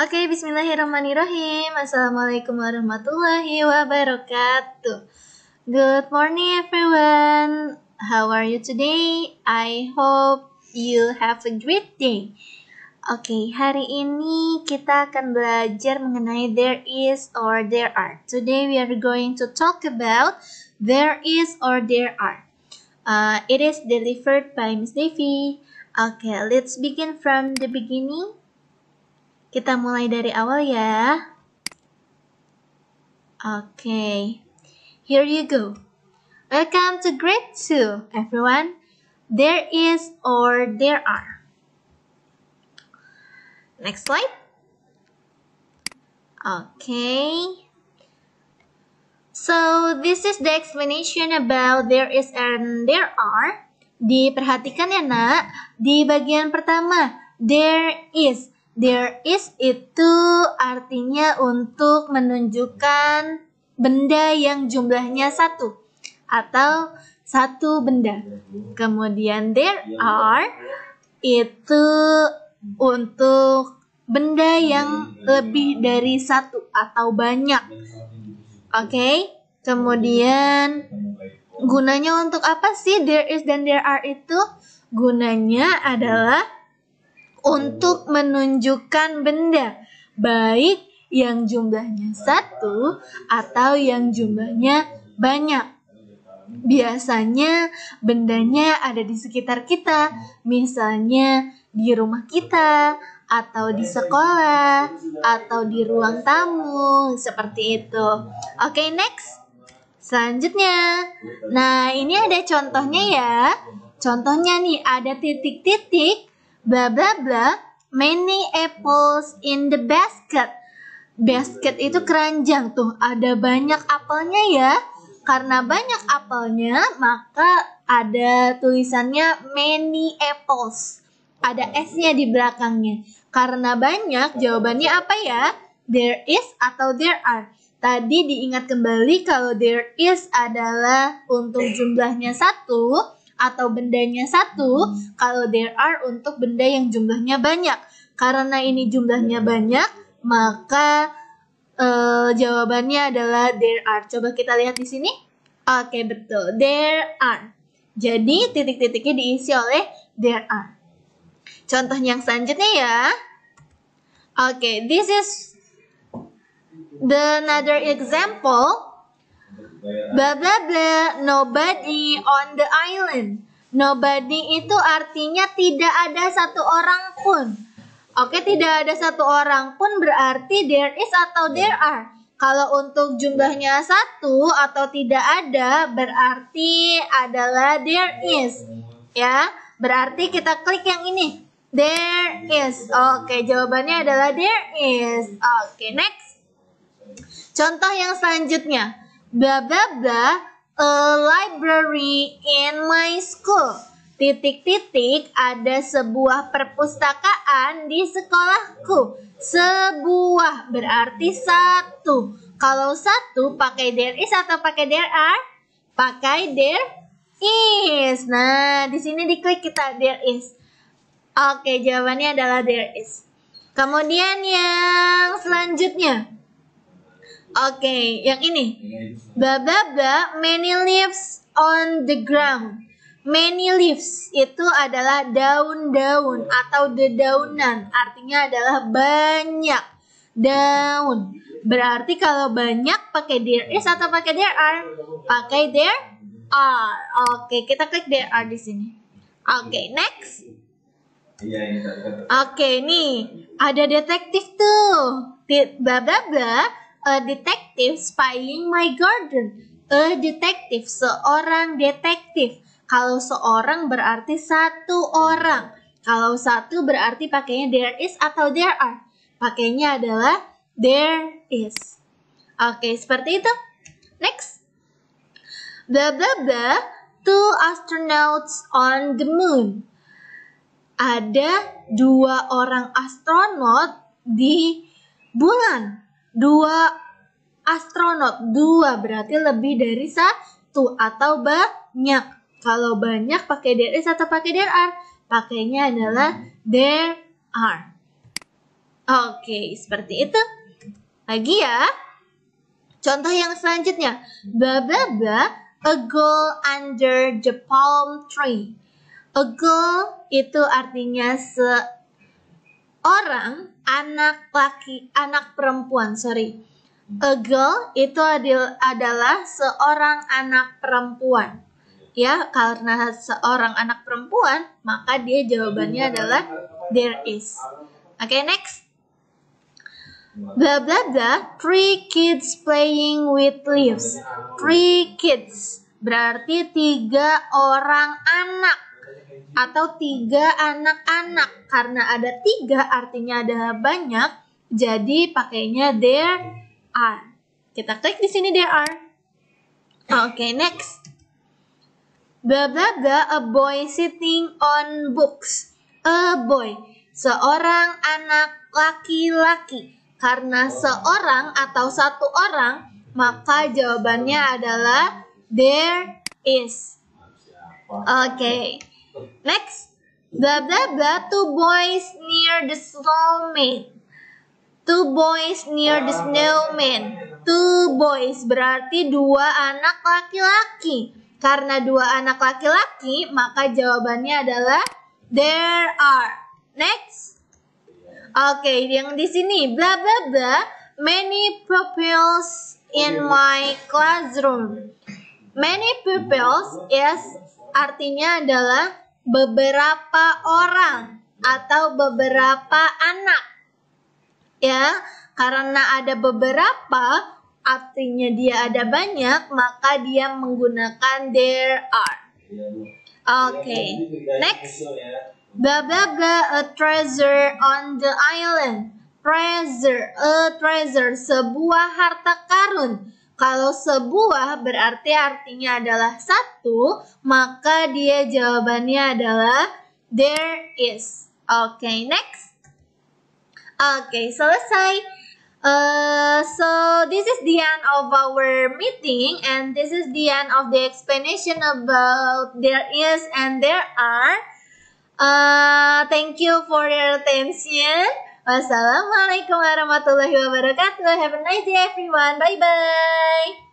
Oke, bismillahirrahmanirrahim. Assalamualaikum warahmatullahi wabarakatuh. Good morning everyone. How are you today? I hope you have a great day. Oke, hari ini kita akan belajar mengenai there is or there are. Today we are going to talk about there is or there are. It is delivered by Miss Devi. Okay, let's begin from the beginning. Kita mulai dari awal ya. Okay, here you go. Welcome to grade 2, everyone. There is or there are. Next slide. Okay. So, this is the explanation about there is and there are. Diperhatikan ya nak, di bagian pertama, there is. There is itu artinya untuk menunjukkan benda yang jumlahnya satu atau satu benda. Kemudian there are itu untuk benda yang lebih dari satu atau banyak. Oke, kemudian gunanya untuk apa sih there is dan there are itu? Gunanya adalah untuk menunjukkan benda, baik yang jumlahnya satu atau yang jumlahnya banyak. Biasanya bendanya ada di sekitar kita, misalnya di rumah kita, atau di sekolah, atau di ruang tamu, seperti itu. Oke, next. Selanjutnya, nah ini ada contohnya ya. Contohnya nih ada titik-titik, bla bla bla, many apples in the basket. Basket itu keranjang tuh, ada banyak apelnya ya. Karena banyak apelnya, maka ada tulisannya many apples. Ada S-nya di belakangnya. Karena banyak, jawabannya apa ya? There is atau there are. Tadi diingat kembali kalau there is adalah untuk jumlahnya satu atau bendanya satu, kalau there are untuk benda yang jumlahnya banyak. Karena ini jumlahnya banyak, maka jawabannya adalah there are. Coba kita lihat di sini. Oke, betul. There are. Jadi titik-titiknya diisi oleh there are. Contoh yang selanjutnya ya. Oke, this is another example. Bla bla bla, nobody on the island. Nobody itu artinya tidak ada satu orang pun. Oke, tidak ada satu orang pun berarti there is atau there are. Kalau untuk jumlahnya satu atau tidak ada berarti adalah there is. Ya, berarti kita klik yang ini. There is. Oke, jawabannya adalah there is. Oke, next. Contoh yang selanjutnya. Bla bla bla, a library in my school. Titik-titik, ada sebuah perpustakaan di sekolahku. Sebuah berarti satu. Kalau satu pakai there is atau pakai there are? Pakai there is. Nah, di sini diklik kita there is. Oke, jawabannya adalah there is. Kemudian yang selanjutnya. Oke, yang ini. Bla bla bla, many leaves on the ground. Many leaves itu adalah daun-daun atau dedaunan. Artinya adalah banyak daun. Berarti kalau banyak pakai there is atau pakai there are? Pakai there are. Oke, kita klik there are di sini. Oke, next. Oke, nih ada detektif tuh. Bla bla bla. A detective spying my garden. A detective, seorang detektif. Kalau seorang berarti satu orang. Kalau satu berarti pakainya there is atau there are. Pakainya adalah there is. Oke, seperti itu. Next. Bla bla bla, 2 astronauts on the moon. Ada 2 orang astronot di bulan. 2 astronot, 2 berarti lebih dari 1 atau banyak. Kalau banyak pakai there is atau pakai there are? Pakainya adalah there are. Oke, seperti itu. Lagi ya. Contoh yang selanjutnya. Blah blah blah. A girl under the palm tree. A girl itu artinya seorang anak perempuan. A girl itu adalah seorang anak perempuan. Ya, karena seorang anak perempuan, maka dia jawabannya adalah there is. Oke, next. Blah blah blah. 3 kids playing with leaves. 3 kids berarti 3 orang anak atau 3 anak-anak. Karena ada 3 artinya ada banyak, jadi pakainya there are. Kita klik di sini there are. Oke, next. Blah blah blah. A boy sitting on books. A boy, seorang anak laki-laki. Karena seorang atau satu orang, maka jawabannya adalah there is. Oke. Next. Blah blah blah. 2 boys near the snowman. 2 boys near the snowman. 2 boys berarti 2 anak laki-laki. Karena 2 anak laki-laki, maka jawabannya adalah there are. Next. Oke, yang di sini blah blah blah. Many pupils in my classroom. Many pupils artinya adalah beberapa orang atau beberapa anak. Ya, karena ada beberapa artinya dia ada banyak, maka dia menggunakan there are. Oke, next. Blah blah blah. A treasure on the island. Treasure, a treasure, sebuah harta karun. Kalau sebuah berarti artinya adalah satu, maka dia jawabannya adalah there is. Oke, next. Oke, selesai. So this is the end of our meeting, and this is the end of the explanation about there is and there are. Thank you for your attention. Wassalamualaikum warahmatullahi wabarakatuh. Have a nice day everyone. Bye bye.